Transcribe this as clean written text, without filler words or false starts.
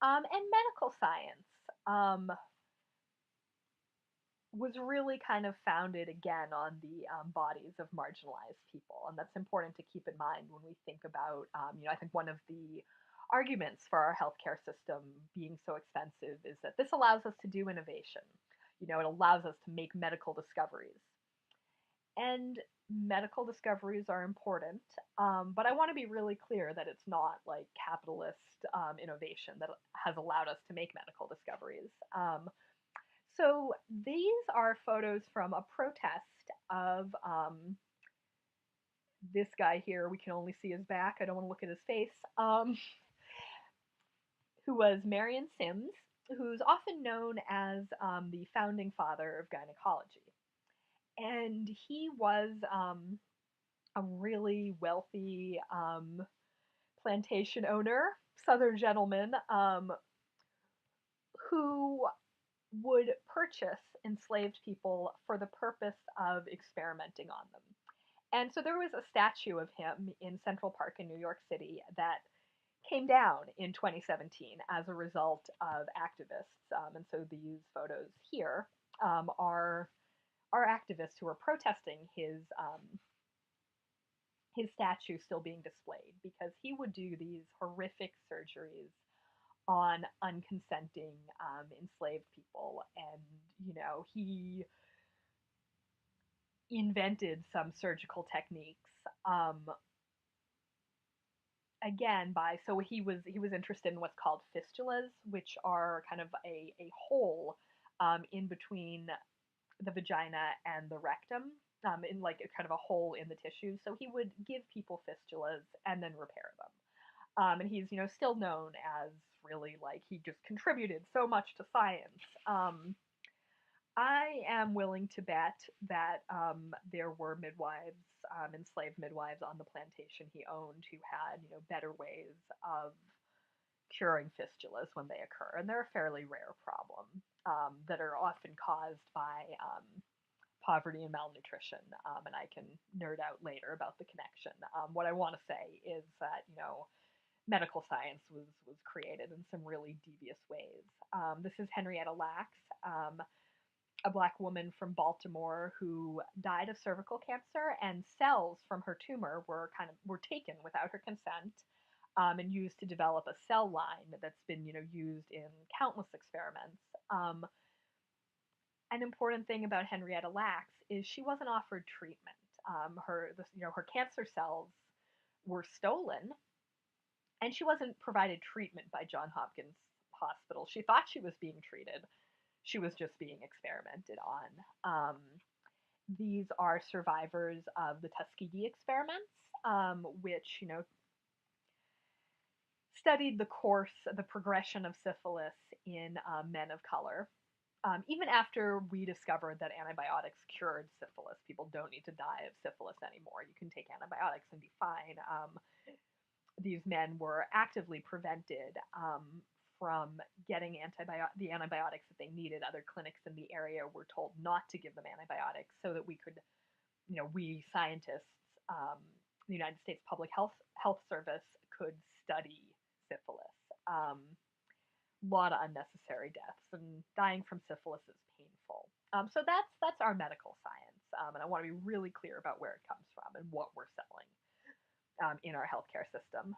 And medical science um, was really kind of founded again on the bodies of marginalized people, and that's important to keep in mind when we think about. I think one of the arguments for our healthcare system being so expensive is that this allows us to do innovation. It allows us to make medical discoveries, and medical discoveries are important. But I want to be really clear that it's not like capitalist innovation that has allowed us to make medical discoveries. So these are photos from a protest of this guy here. We can only see his back. I don't want to look at his face. Who was Marion Sims, who's often known as the founding father of gynecology. And he was a really wealthy plantation owner, Southern gentleman, who would purchase enslaved people for the purpose of experimenting on them. And so there was a statue of him in Central Park in New York City that came down in 2017 as a result of activists. And so these photos here are activists who are protesting his statue still being displayed because he would do these horrific surgeries on unconsenting enslaved people, and he invented some surgical techniques. Again, by so he was interested in what's called fistulas, which are kind of a hole in between the vagina and the rectum, in like a kind of a hole in the tissue. So he would give people fistulas and then repair them. And he's still known as really like he just contributed so much to science. I am willing to bet that there were midwives, enslaved midwives on the plantation he owned who had better ways of curing fistulas when they occur, and they're a fairly rare problem that are often caused by poverty and malnutrition. And I can nerd out later about the connection. What I want to say is that medical science was created in some really devious ways. This is Henrietta Lacks, a black woman from Baltimore who died of cervical cancer, and cells from her tumor were taken without her consent, and used to develop a cell line that's been used in countless experiments. An important thing about Henrietta Lacks is she wasn't offered treatment. Her cancer cells were stolen, and she wasn't provided treatment by Johns Hopkins Hospital. She thought she was being treated. She was just being experimented on. These are survivors of the Tuskegee experiments, which studied the progression of syphilis in men of color. Even after we discovered that antibiotics cured syphilis, people don't need to die of syphilis anymore. You can take antibiotics and be fine. These men were actively prevented from getting the antibiotics that they needed. Other clinics in the area were told not to give them antibiotics so that we could, we scientists, the United States Public Health Service could study syphilis. Lot of unnecessary deaths, and dying from syphilis is painful. So that's our medical science, and I want to be really clear about where it comes from and what we're selling in our healthcare system.